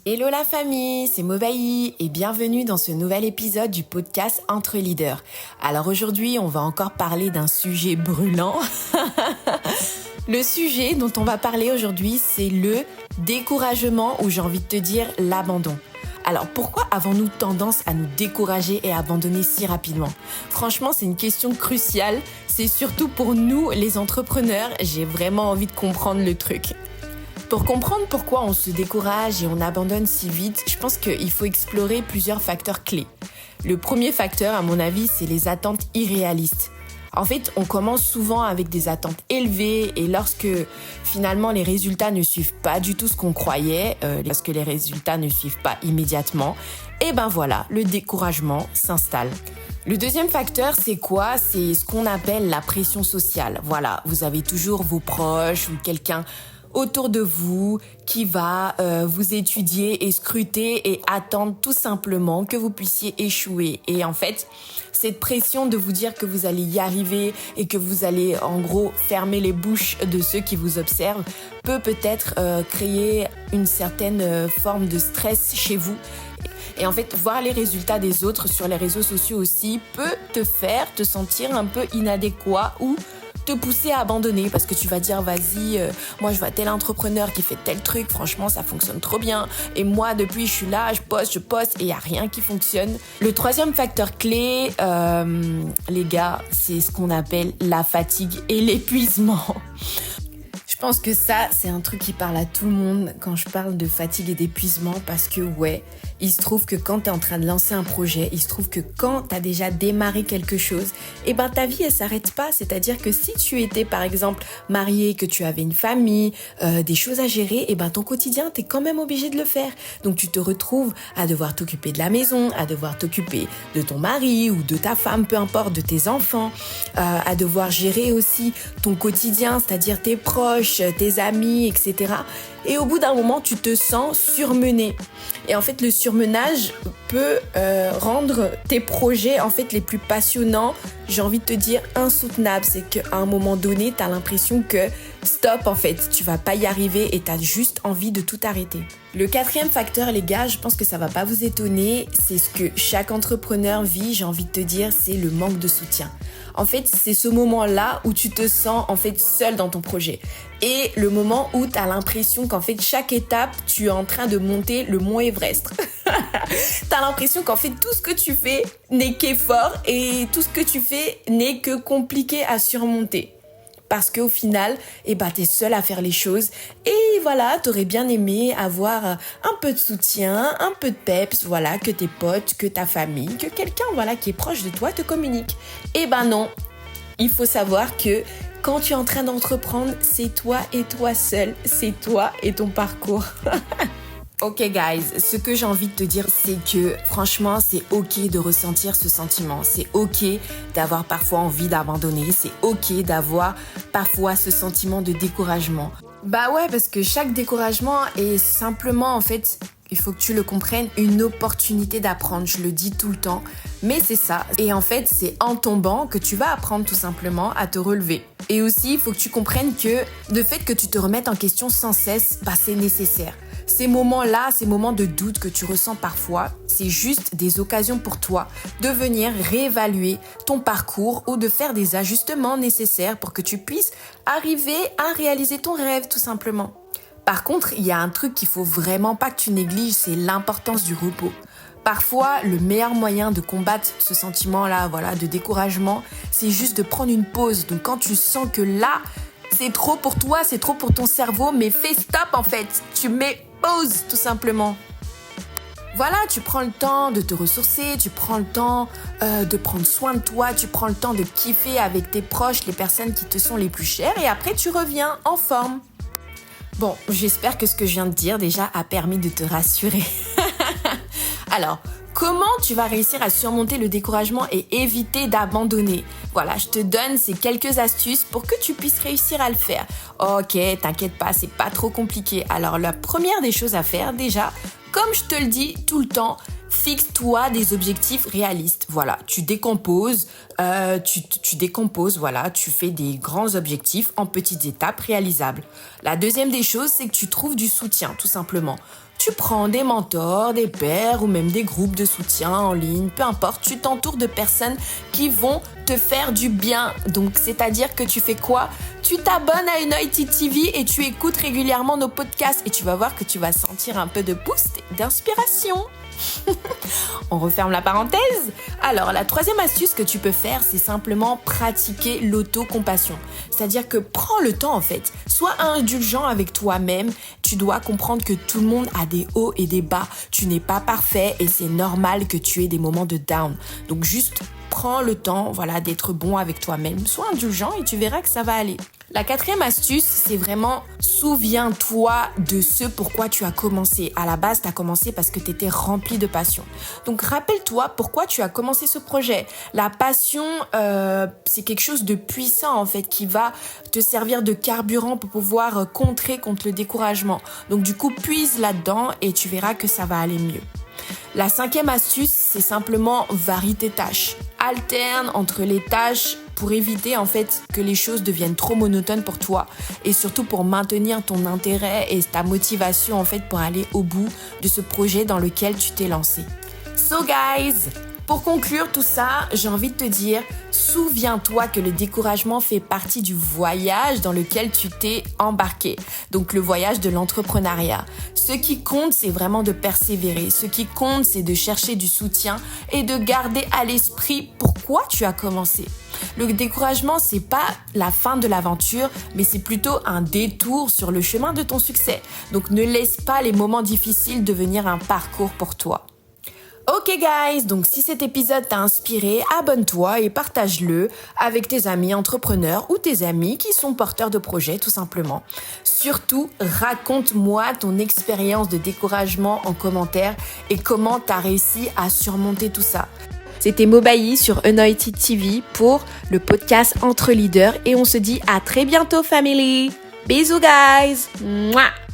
Hello la famille, c'est Mobaï et bienvenue dans ce nouvel épisode du podcast Entre Leaders. Alors aujourd'hui, on va encore parler d'un sujet brûlant. Le sujet dont on va parler aujourd'hui, c'est le découragement ou j'ai envie de te dire l'abandon. Alors pourquoi avons-nous tendance à nous décourager et abandonner si rapidement ? Franchement, c'est une question cruciale. C'est surtout pour nous, les entrepreneurs, j'ai vraiment envie de comprendre le truc. Pour comprendre pourquoi on se décourage et on abandonne si vite, je pense qu'il faut explorer plusieurs facteurs clés. Le premier facteur, à mon avis, c'est les attentes irréalistes. En fait, on commence souvent avec des attentes élevées et lorsque finalement les résultats ne suivent pas du tout ce qu'on croyait, lorsque les résultats ne suivent pas immédiatement, et ben voilà, le découragement s'installe. Le deuxième facteur, c'est quoi ? C'est ce qu'on appelle la pression sociale. Voilà, vous avez toujours vos proches ou quelqu'un autour de vous qui va vous étudier et scruter et attendre tout simplement que vous puissiez échouer. Et en fait, cette pression de vous dire que vous allez y arriver et que vous allez en gros fermer les bouches de ceux qui vous observent peut peut-être créer une certaine forme de stress chez vous. Et en fait, voir les résultats des autres sur les réseaux sociaux aussi peut te faire te sentir un peu inadéquat ou te pousser à abandonner parce que tu vas dire vas-y, moi je vois tel entrepreneur qui fait tel truc, franchement ça fonctionne trop bien et moi depuis je suis là, je poste et il n'y a rien qui fonctionne. Le troisième facteur clé, les gars, c'est ce qu'on appelle la fatigue et l'épuisement. Je pense que ça, c'est un truc qui parle à tout le monde quand je parle de fatigue et d'épuisement parce que ouais, il se trouve que quand tu es en train de lancer un projet, il se trouve que quand tu as déjà démarré quelque chose, eh ben ta vie elle s'arrête pas, c'est-à-dire que si tu étais par exemple marié, que tu avais une famille, des choses à gérer, eh ben ton quotidien, tu es quand même obligé de le faire. Donc tu te retrouves à devoir t'occuper de la maison, à devoir t'occuper de ton mari ou de ta femme, peu importe, de tes enfants, à devoir gérer aussi ton quotidien, c'est-à-dire tes proches, tes amis, etc. Et au bout d'un moment, tu te sens surmené. Et en fait, le surmenage peut rendre tes projets en fait les plus passionnants, j'ai envie de te dire insoutenables. C'est qu'à un moment donné, tu as l'impression que stop en fait, tu vas pas y arriver et tu as juste envie de tout arrêter. Le quatrième facteur, les gars, je pense que ça va pas vous étonner, c'est ce que chaque entrepreneur vit, j'ai envie de te dire, c'est le manque de soutien. En fait, c'est ce moment-là où tu te sens en fait seul dans ton projet. Et le moment où tu as l'impression qu'en fait, chaque étape, tu es en train de monter le mont Everest. Tu as l'impression qu'en fait, tout ce que tu fais n'est qu'effort et tout ce que tu fais n'est que compliqué à surmonter. Parce qu'au final, t'es seul à faire les choses. Et voilà, t'aurais bien aimé avoir un peu de soutien, un peu de peps, voilà, que tes potes, que ta famille, que quelqu'un, voilà, qui est proche de toi te communique. Non, il faut savoir que quand tu es en train d'entreprendre, c'est toi et toi seul, c'est toi et ton parcours. Ok guys, ce que j'ai envie de te dire, c'est que franchement, c'est ok de ressentir ce sentiment. C'est ok d'avoir parfois envie d'abandonner. C'est ok d'avoir parfois ce sentiment de découragement. Bah ouais, parce que chaque découragement est simplement, en fait, il faut que tu le comprennes, une opportunité d'apprendre. Je le dis tout le temps, mais c'est ça. Et en fait, c'est en tombant que tu vas apprendre tout simplement à te relever. Et aussi, il faut que tu comprennes que le fait que tu te remettes en question sans cesse, c'est nécessaire. Ces moments-là, ces moments de doute que tu ressens parfois, c'est juste des occasions pour toi de venir réévaluer ton parcours ou de faire des ajustements nécessaires pour que tu puisses arriver à réaliser ton rêve tout simplement. Par contre, il y a un truc qu'il faut vraiment pas que tu négliges, c'est l'importance du repos. Parfois, le meilleur moyen de combattre ce sentiment-là, voilà, de découragement, c'est juste de prendre une pause. Donc quand tu sens que là, c'est trop pour toi, c'est trop pour ton cerveau, mais fais stop en fait. Tu mets pause tout simplement. Voilà, tu prends le temps de te ressourcer, tu prends le temps de prendre soin de toi, tu prends le temps de kiffer avec tes proches, les personnes qui te sont les plus chères et après tu reviens en forme. Bon, j'espère que ce que je viens de dire déjà a permis de te rassurer. Alors, comment tu vas réussir à surmonter le découragement et éviter d'abandonner ? Voilà, je te donne ces quelques astuces pour que tu puisses réussir à le faire. Ok, t'inquiète pas, c'est pas trop compliqué. Alors, la première des choses à faire déjà, comme je te le dis tout le temps, fixe-toi des objectifs réalistes. Voilà, tu décomposes, voilà, tu fais des grands objectifs en petites étapes réalisables. La deuxième des choses, c'est que tu trouves du soutien, tout simplement. tu prends des mentors, des pairs ou même des groupes de soutien en ligne, peu importe, tu t'entoures de personnes qui vont te faire du bien. Donc, c'est-à-dire que tu fais quoi? Tu t'abonnes à Unoity TV et tu écoutes régulièrement nos podcasts et tu vas voir que tu vas sentir un peu de boost et d'inspiration. On referme la parenthèse. Alors, la troisième astuce que tu peux faire, c'est simplement pratiquer l'autocompassion. C'est-à-dire que prends le temps en fait. Sois indulgent avec toi-même. Tu dois comprendre que tout le monde a des hauts et des bas. Tu n'es pas parfait et c'est normal que tu aies des moments de down. Donc juste prends le temps, d'être bon avec toi-même. Sois indulgent et tu verras que ça va aller. La quatrième astuce, c'est vraiment souviens-toi de ce pourquoi tu as commencé. À la base, tu as commencé parce que tu étais rempli de passion. Donc, rappelle-toi pourquoi tu as commencé ce projet. La passion, c'est quelque chose de puissant en fait qui va te servir de carburant pour pouvoir contrer contre le découragement. Donc, du coup, puise là-dedans et tu verras que ça va aller mieux. La cinquième astuce, c'est simplement varie tes tâches. Alterne entre les tâches pour éviter en fait que les choses deviennent trop monotones pour toi et surtout pour maintenir ton intérêt et ta motivation en fait pour aller au bout de ce projet dans lequel tu t'es lancé. So guys, pour conclure tout ça, j'ai envie de te dire, souviens-toi que le découragement fait partie du voyage dans lequel tu t'es embarqué. Donc le voyage de l'entrepreneuriat. Ce qui compte, c'est vraiment de persévérer. Ce qui compte, c'est de chercher du soutien et de garder à l'esprit pourquoi tu as commencé. Le découragement, c'est pas la fin de l'aventure, mais c'est plutôt un détour sur le chemin de ton succès. Donc ne laisse pas les moments difficiles devenir un parcours pour toi. Ok guys, donc si cet épisode t'a inspiré, abonne-toi et partage-le avec tes amis entrepreneurs ou tes amis qui sont porteurs de projets tout simplement. Surtout, raconte-moi ton expérience de découragement en commentaire et comment t'as réussi à surmonter tout ça. C'était Mobayi sur Unoity TV pour le podcast Entre Leaders et on se dit à très bientôt family. Bisous guys. Mouah.